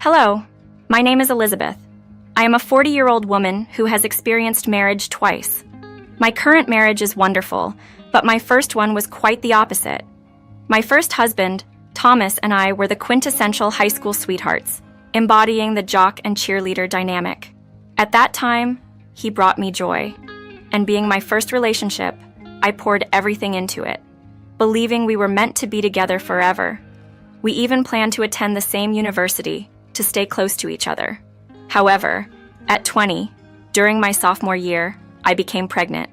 Hello, my name is Elizabeth. I am a 40-year-old woman who has experienced marriage twice. My current marriage is wonderful, but my first one was quite the opposite. My first husband, Thomas, and I were the quintessential high school sweethearts, embodying the jock and cheerleader dynamic. At that time, he brought me joy, and being my first relationship, I poured everything into it, believing we were meant to be together forever. We even planned to attend the same university to stay close to each other. However, at 20, during my sophomore year, I became pregnant,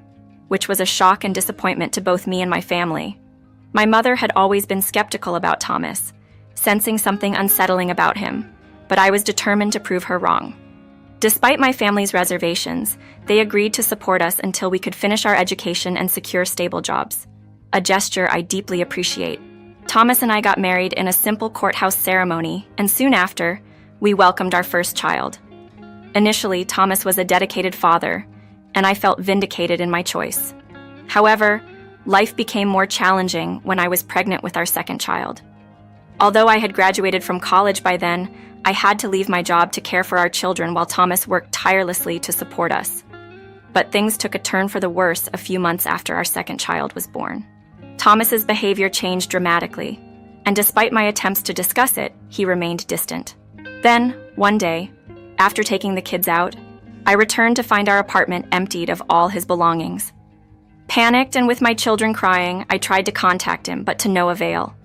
which was a shock and disappointment to both me and my family. My mother had always been skeptical about Thomas, sensing something unsettling about him, but I was determined to prove her wrong. Despite my family's reservations, they agreed to support us until we could finish our education and secure stable jobs, a gesture I deeply appreciate. Thomas and I got married in a simple courthouse ceremony, and soon after, we welcomed our first child. Initially, Thomas was a dedicated father, and I felt vindicated in my choice. However, life became more challenging when I was pregnant with our second child. Although I had graduated from college by then, I had to leave my job to care for our children while Thomas worked tirelessly to support us. But things took a turn for the worse a few months after our second child was born. Thomas's behavior changed dramatically, and despite my attempts to discuss it, he remained distant. Then, one day, after taking the kids out, I returned to find our apartment emptied of all his belongings. Panicked and with my children crying, I tried to contact him, but to no avail.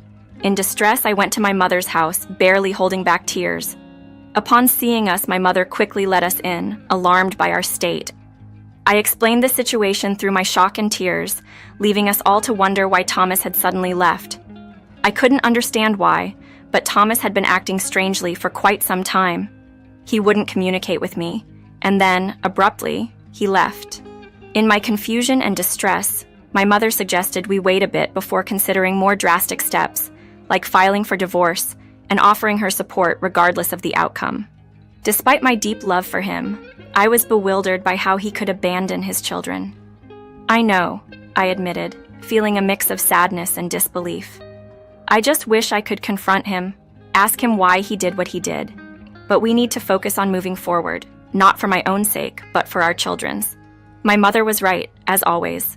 In distress, I went to my mother's house, barely holding back tears. Upon seeing us, my mother quickly let us in, alarmed by our state. I explained the situation through my shock and tears, leaving us all to wonder why Thomas had suddenly left. I couldn't understand why, but Thomas had been acting strangely for quite some time. He wouldn't communicate with me, and then, abruptly, he left. In my confusion and distress, my mother suggested we wait a bit before considering more drastic steps, like filing for divorce and offering her support regardless of the outcome. Despite my deep love for him, I was bewildered by how he could abandon his children. I know, I admitted, feeling a mix of sadness and disbelief. I just wish I could confront him, ask him why he did what he did. But we need to focus on moving forward, not for my own sake, but for our children's. My mother was right, as always.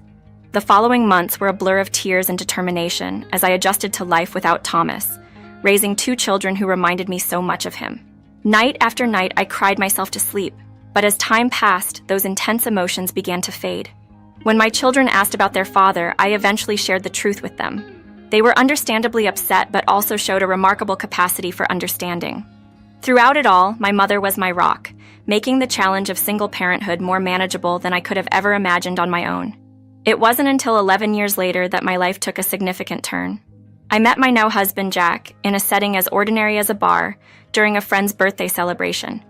The following months were a blur of tears and determination as I adjusted to life without Thomas, raising two children who reminded me so much of him. Night after night, I cried myself to sleep, but as time passed, those intense emotions began to fade. When my children asked about their father, I eventually shared the truth with them. They were understandably upset, but also showed a remarkable capacity for understanding. Throughout it all, my mother was my rock, making the challenge of single parenthood more manageable than I could have ever imagined on my own. It wasn't until 11 years later that my life took a significant turn. I met my now husband, Jack, in a setting as ordinary as a bar during a friend's birthday celebration.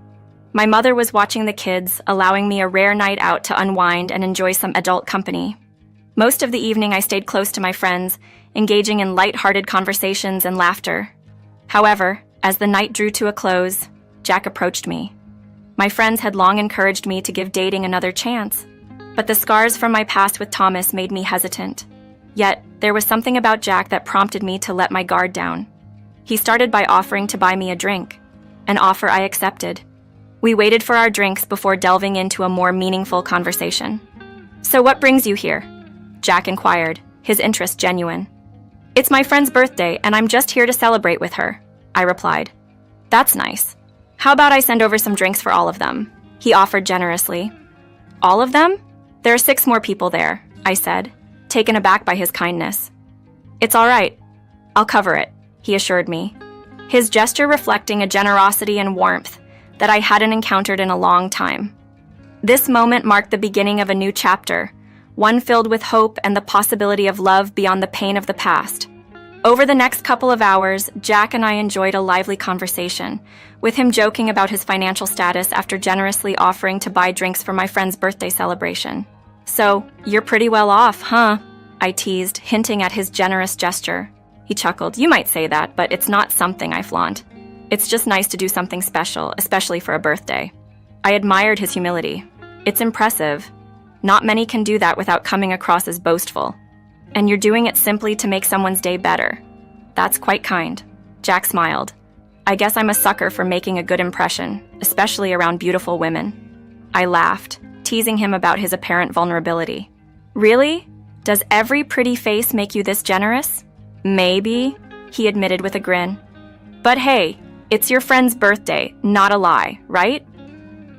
My mother was watching the kids, allowing me a rare night out to unwind and enjoy some adult company. Most of the evening I stayed close to my friends, engaging in light-hearted conversations and laughter. However, as the night drew to a close, Jack approached me. My friends had long encouraged me to give dating another chance, but the scars from my past with Thomas made me hesitant. Yet, there was something about Jack that prompted me to let my guard down. He started by offering to buy me a drink, an offer I accepted. We waited for our drinks before delving into a more meaningful conversation. "So what brings you here?" Jack inquired, his interest genuine. "It's my friend's birthday, and I'm just here to celebrate with her," I replied. "That's nice. How about I send over some drinks for all of them?" he offered generously. "All of them? There are 6 more people there," I said, taken aback by his kindness. "It's all right. I'll cover it," he assured me, his gesture reflecting a generosity and warmth that I hadn't encountered in a long time. This moment marked the beginning of a new chapter, one filled with hope and the possibility of love beyond the pain of the past. Over the next couple of hours, Jack and I enjoyed a lively conversation, with him joking about his financial status after generously offering to buy drinks for my friend's birthday celebration. "So, you're pretty well off, huh?" I teased, hinting at his generous gesture. He chuckled. "You might say that, but it's not something I flaunt. It's just nice to do something special, especially for a birthday." I admired his humility. It's impressive. Not many can do that without coming across as boastful. And you're doing it simply to make someone's day better. That's quite kind. Jack smiled. I guess I'm a sucker for making a good impression, especially around beautiful women. I laughed, teasing him about his apparent vulnerability. Really? Does every pretty face make you this generous? Maybe, he admitted with a grin. But hey, it's your friend's birthday, not a lie, right?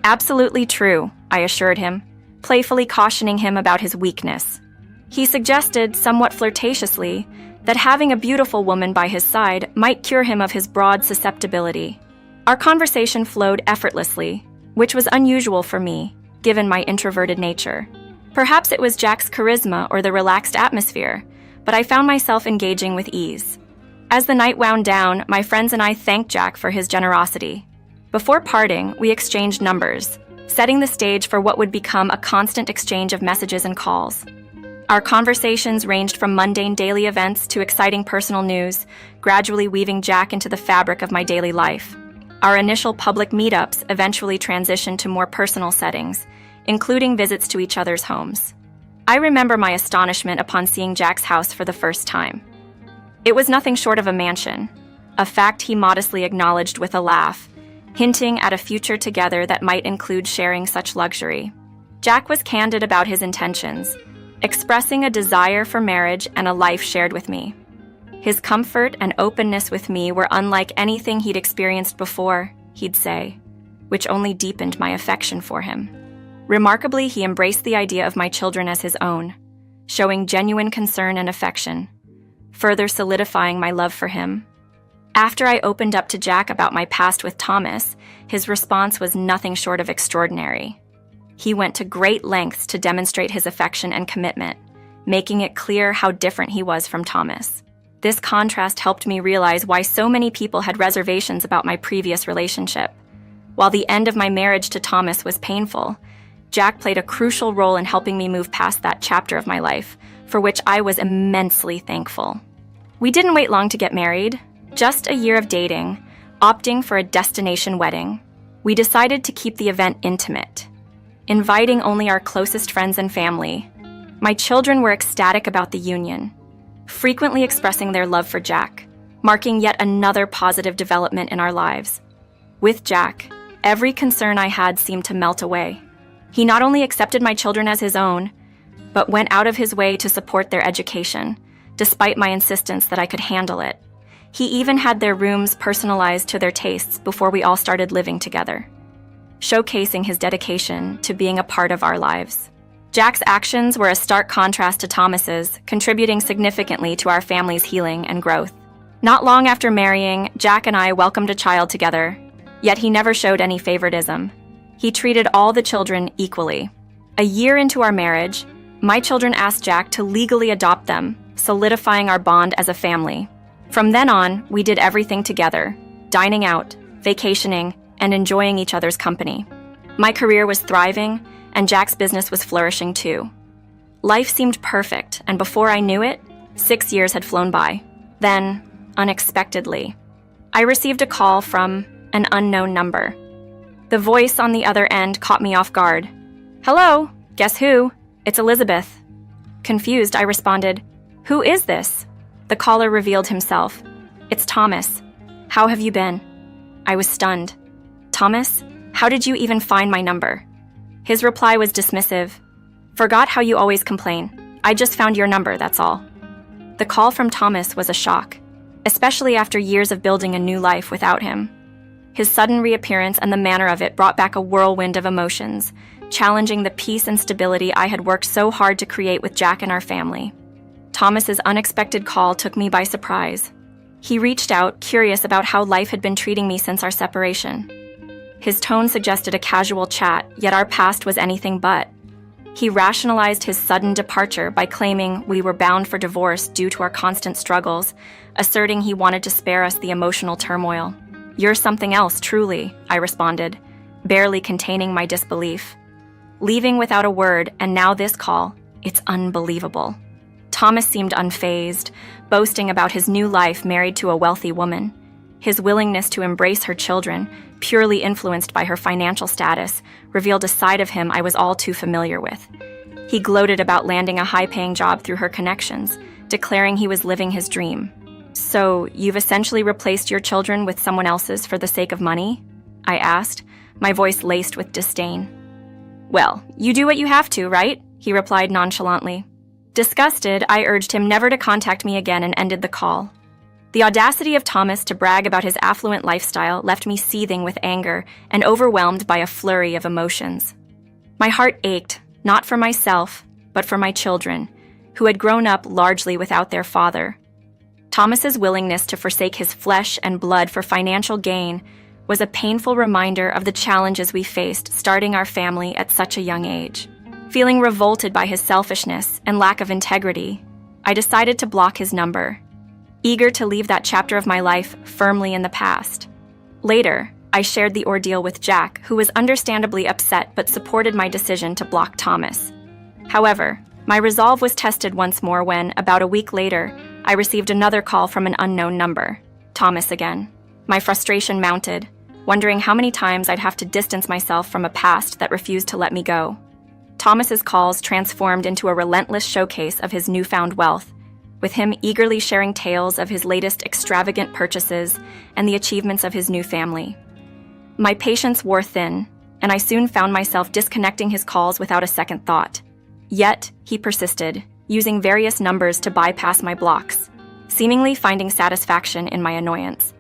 Absolutely true, I assured him, playfully cautioning him about his weakness. He suggested, somewhat flirtatiously, that having a beautiful woman by his side might cure him of his broad susceptibility. Our conversation flowed effortlessly, which was unusual for me, given my introverted nature. Perhaps it was Jack's charisma or the relaxed atmosphere, but I found myself engaging with ease. As the night wound down, my friends and I thanked Jack for his generosity. Before parting, we exchanged numbers, setting the stage for what would become a constant exchange of messages and calls. Our conversations ranged from mundane daily events to exciting personal news, gradually weaving Jack into the fabric of my daily life. Our initial public meetups eventually transitioned to more personal settings, including visits to each other's homes. I remember my astonishment upon seeing Jack's house for the first time. It was nothing short of a mansion, a fact he modestly acknowledged with a laugh, hinting at a future together that might include sharing such luxury. Jack was candid about his intentions, expressing a desire for marriage and a life shared with me. His comfort and openness with me were unlike anything he'd experienced before, he'd say, which only deepened my affection for him. Remarkably, he embraced the idea of my children as his own, showing genuine concern and affection, further solidifying my love for him. After I opened up to Jack about my past with Thomas, his response was nothing short of extraordinary. He went to great lengths to demonstrate his affection and commitment, making it clear how different he was from Thomas. This contrast helped me realize why so many people had reservations about my previous relationship. While the end of my marriage to Thomas was painful, Jack played a crucial role in helping me move past that chapter of my life, for which I was immensely thankful. We didn't wait long to get married, just a year of dating, opting for a destination wedding. We decided to keep the event intimate, inviting only our closest friends and family. My children were ecstatic about the union, frequently expressing their love for Jack, marking yet another positive development in our lives. With Jack, every concern I had seemed to melt away. He not only accepted my children as his own, but went out of his way to support their education, despite my insistence that I could handle it. He even had their rooms personalized to their tastes before we all started living together, showcasing his dedication to being a part of our lives. Jack's actions were a stark contrast to Thomas's, contributing significantly to our family's healing and growth. Not long after marrying, Jack and I welcomed a child together, yet he never showed any favoritism. He treated all the children equally. A year into our marriage, my children asked Jack to legally adopt them, solidifying our bond as a family. From then on, we did everything together, dining out, vacationing, and enjoying each other's company. My career was thriving, and Jack's business was flourishing too. Life seemed perfect, and before I knew it, 6 years had flown by. Then, unexpectedly, I received a call from an unknown number. The voice on the other end caught me off guard. "Hello, guess who? It's Elizabeth." Confused, I responded, "Who is this?" The caller revealed himself. "It's Thomas. How have you been?" I was stunned. "Thomas, how did you even find my number?" His reply was dismissive. "Forgot how you always complain. I just found your number, that's all." The call from Thomas was a shock, especially after years of building a new life without him. His sudden reappearance and the manner of it brought back a whirlwind of emotions, challenging the peace and stability I had worked so hard to create with Jack and our family. Thomas's unexpected call took me by surprise. He reached out, curious about how life had been treating me since our separation. His tone suggested a casual chat, yet our past was anything but. He rationalized his sudden departure by claiming we were bound for divorce due to our constant struggles, asserting he wanted to spare us the emotional turmoil. "You're something else, truly," I responded, barely containing my disbelief. Leaving without a word, and now this call, it's unbelievable. Thomas seemed unfazed, boasting about his new life married to a wealthy woman. His willingness to embrace her children, purely influenced by her financial status, revealed a side of him I was all too familiar with. He gloated about landing a high-paying job through her connections, declaring he was living his dream. So, you've essentially replaced your children with someone else's for the sake of money? I asked, my voice laced with disdain. Well, you do what you have to, right? He replied nonchalantly. Disgusted, I urged him never to contact me again and ended the call. The audacity of Thomas to brag about his affluent lifestyle left me seething with anger and overwhelmed by a flurry of emotions. My heart ached, not for myself, but for my children, who had grown up largely without their father. Thomas's willingness to forsake his flesh and blood for financial gain was a painful reminder of the challenges we faced starting our family at such a young age. Feeling revolted by his selfishness and lack of integrity, I decided to block his number, eager to leave that chapter of my life firmly in the past. Later, I shared the ordeal with Jack, who was understandably upset but supported my decision to block Thomas. However, my resolve was tested once more when, about a week later, I received another call from an unknown number. Thomas again. My frustration mounted, wondering how many times I'd have to distance myself from a past that refused to let me go. Thomas's calls transformed into a relentless showcase of his newfound wealth, with him eagerly sharing tales of his latest extravagant purchases and the achievements of his new family. My patience wore thin, and I soon found myself disconnecting his calls without a second thought. Yet, he persisted, using various numbers to bypass my blocks, seemingly finding satisfaction in my annoyance.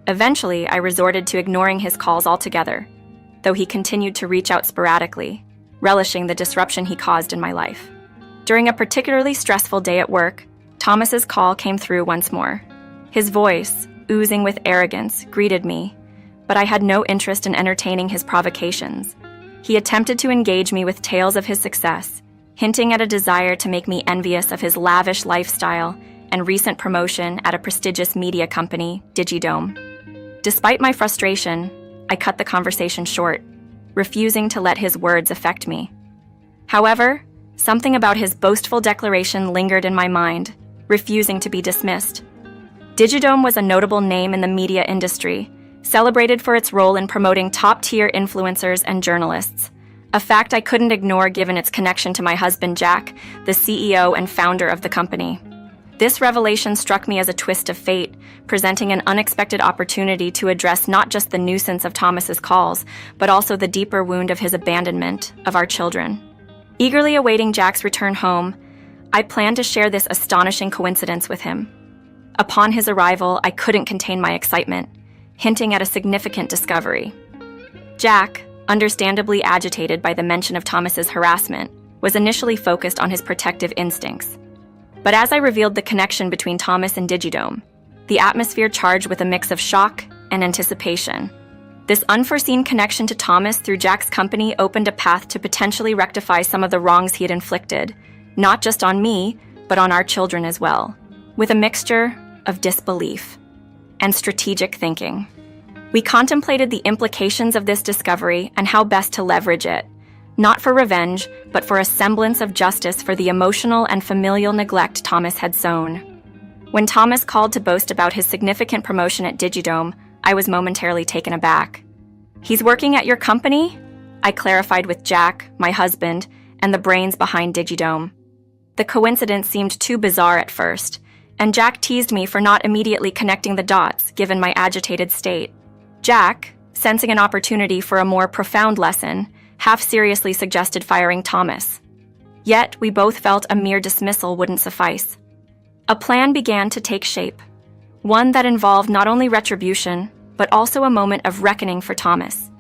Eventually, I resorted to ignoring his calls altogether, though he continued to reach out sporadically, relishing the disruption he caused in my life. During a particularly stressful day at work, Thomas's call came through once more. His voice, oozing with arrogance, greeted me, but I had no interest in entertaining his provocations. He attempted to engage me with tales of his success, hinting at a desire to make me envious of his lavish lifestyle and recent promotion at a prestigious media company, Digidome. Despite my frustration, I cut the conversation short, refusing to let his words affect me. However, something about his boastful declaration lingered in my mind, refusing to be dismissed. Digidome was a notable name in the media industry, celebrated for its role in promoting top-tier influencers and journalists, a fact I couldn't ignore given its connection to my husband Jack, the CEO and founder of the company. This revelation struck me as a twist of fate, presenting an unexpected opportunity to address not just the nuisance of Thomas's calls, but also the deeper wound of his abandonment of our children. Eagerly awaiting Jack's return home, I planned to share this astonishing coincidence with him. Upon his arrival, I couldn't contain my excitement, hinting at a significant discovery. Jack, understandably agitated by the mention of Thomas's harassment, was initially focused on his protective instincts. But as I revealed the connection between Thomas and Digidome, the atmosphere charged with a mix of shock and anticipation. This unforeseen connection to Thomas through Jack's company opened a path to potentially rectify some of the wrongs he had inflicted, not just on me, but on our children as well, with a mixture of disbelief and strategic thinking. We contemplated the implications of this discovery and how best to leverage it, not for revenge, but for a semblance of justice for the emotional and familial neglect Thomas had sown. When Thomas called to boast about his significant promotion at Digidome, I was momentarily taken aback. "He's working at your company?" I clarified with Jack, my husband, and the brains behind Digidome. The coincidence seemed too bizarre at first, and Jack teased me for not immediately connecting the dots given my agitated state. Jack, sensing an opportunity for a more profound lesson, half-seriously suggested firing Thomas. Yet, we both felt a mere dismissal wouldn't suffice. A plan began to take shape, one that involved not only retribution, but also a moment of reckoning for Thomas.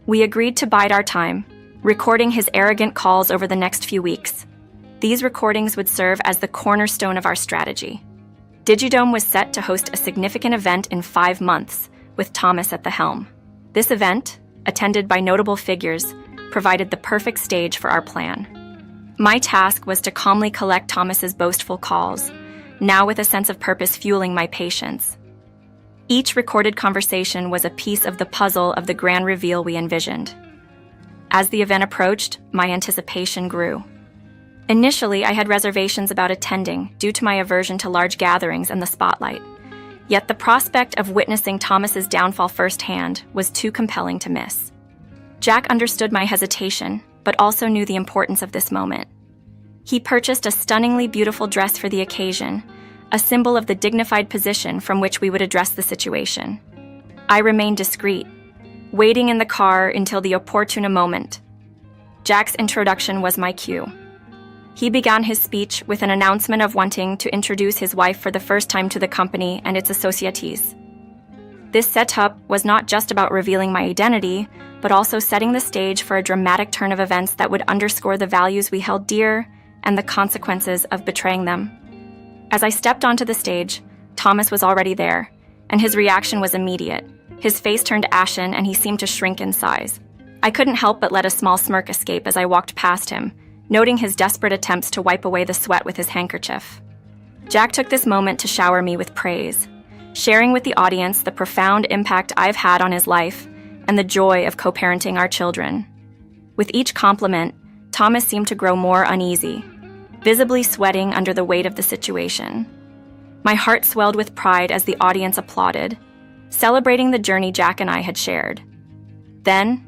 We agreed to bide our time, recording his arrogant calls over the next few weeks. These recordings would serve as the cornerstone of our strategy. Digidome was set to host a significant event in 5 months, with Thomas at the helm. This event, attended by notable figures, provided the perfect stage for our plan. My task was to calmly collect Thomas's boastful calls, now with a sense of purpose fueling my patience. Each recorded conversation was a piece of the puzzle of the grand reveal we envisioned. As the event approached, my anticipation grew. Initially, I had reservations about attending due to my aversion to large gatherings and the spotlight. Yet the prospect of witnessing Thomas's downfall firsthand was too compelling to miss. Jack understood my hesitation, but also knew the importance of this moment. He purchased a stunningly beautiful dress for the occasion, a symbol of the dignified position from which we would address the situation. I remained discreet, waiting in the car until the opportune moment. Jack's introduction was my cue. He began his speech with an announcement of wanting to introduce his wife for the first time to the company and its associates. This setup was not just about revealing my identity, but also setting the stage for a dramatic turn of events that would underscore the values we held dear and the consequences of betraying them. As I stepped onto the stage, Thomas was already there, and his reaction was immediate. His face turned ashen and he seemed to shrink in size. I couldn't help but let a small smirk escape as I walked past him, noting his desperate attempts to wipe away the sweat with his handkerchief. Jack took this moment to shower me with praise, sharing with the audience the profound impact I've had on his life and the joy of co-parenting our children. With each compliment, Thomas seemed to grow more uneasy, visibly sweating under the weight of the situation. My heart swelled with pride as the audience applauded, celebrating the journey Jack and I had shared. Then,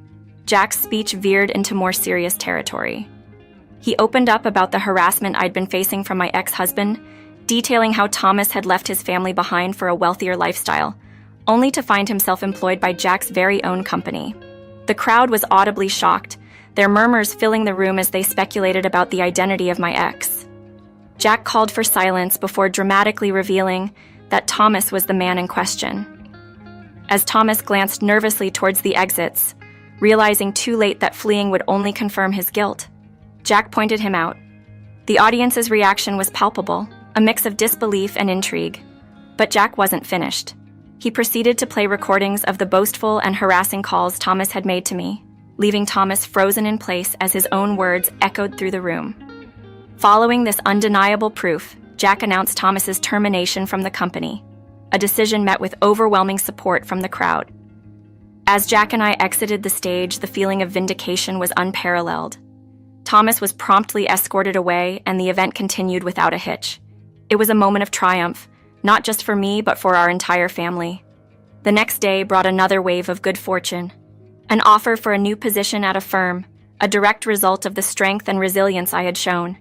Jack's speech veered into more serious territory. He opened up about the harassment I'd been facing from my ex-husband, detailing how Thomas had left his family behind for a wealthier lifestyle, only to find himself employed by Jack's very own company. The crowd was audibly shocked, their murmurs filling the room as they speculated about the identity of my ex. Jack called for silence before dramatically revealing that Thomas was the man in question. As Thomas glanced nervously towards the exits, realizing too late that fleeing would only confirm his guilt, Jack pointed him out. The audience's reaction was palpable, a mix of disbelief and intrigue. But Jack wasn't finished. He proceeded to play recordings of the boastful and harassing calls Thomas had made to me, leaving Thomas frozen in place as his own words echoed through the room. Following this undeniable proof, Jack announced Thomas's termination from the company, a decision met with overwhelming support from the crowd. As Jack and I exited the stage, the feeling of vindication was unparalleled. Thomas was promptly escorted away, and the event continued without a hitch. It was a moment of triumph, not just for me, but for our entire family. The next day brought another wave of good fortune. An offer for a new position at a firm, a direct result of the strength and resilience I had shown.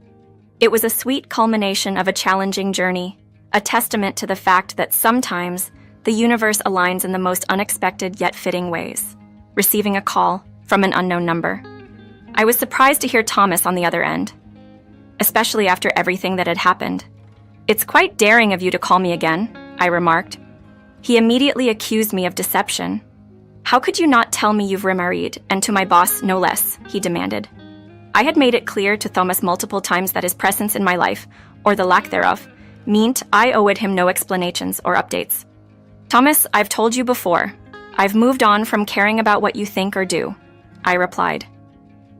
It was a sweet culmination of a challenging journey, a testament to the fact that sometimes the universe aligns in the most unexpected yet fitting ways. Receiving a call from an unknown number. I was surprised to hear Thomas on the other end, especially after everything that had happened. "It's quite daring of you to call me again," I remarked. He immediately accused me of deception. "How could you not tell me you've remarried, and to my boss no less?" he demanded. I had made it clear to Thomas multiple times that his presence in my life, or the lack thereof, meant I owed him no explanations or updates. "Thomas, I've told you before. I've moved on from caring about what you think or do," I replied.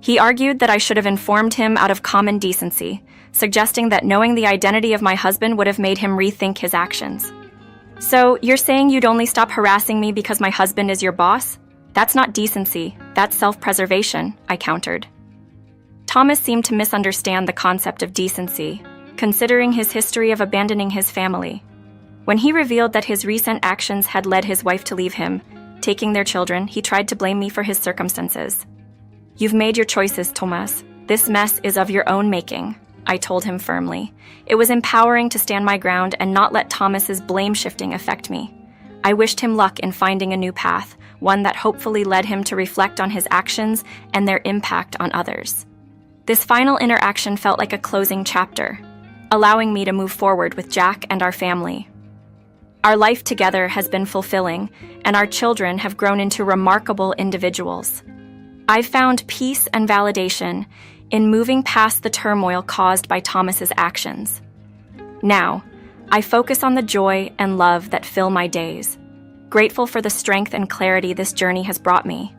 He argued that I should have informed him out of common decency, suggesting that knowing the identity of my husband would have made him rethink his actions. "So, you're saying you'd only stop harassing me because my husband is your boss? That's not decency, that's self-preservation," I countered. Thomas seemed to misunderstand the concept of decency, considering his history of abandoning his family. When he revealed that his recent actions had led his wife to leave him, taking their children, he tried to blame me for his circumstances. "You've made your choices, Thomas. This mess is of your own making," I told him firmly. It was empowering to stand my ground and not let Thomas's blame-shifting affect me. I wished him luck in finding a new path, one that hopefully led him to reflect on his actions and their impact on others. This final interaction felt like a closing chapter, allowing me to move forward with Jack and our family. Our life together has been fulfilling, and our children have grown into remarkable individuals. I've found peace and validation in moving past the turmoil caused by Thomas's actions. Now, I focus on the joy and love that fill my days, grateful for the strength and clarity this journey has brought me.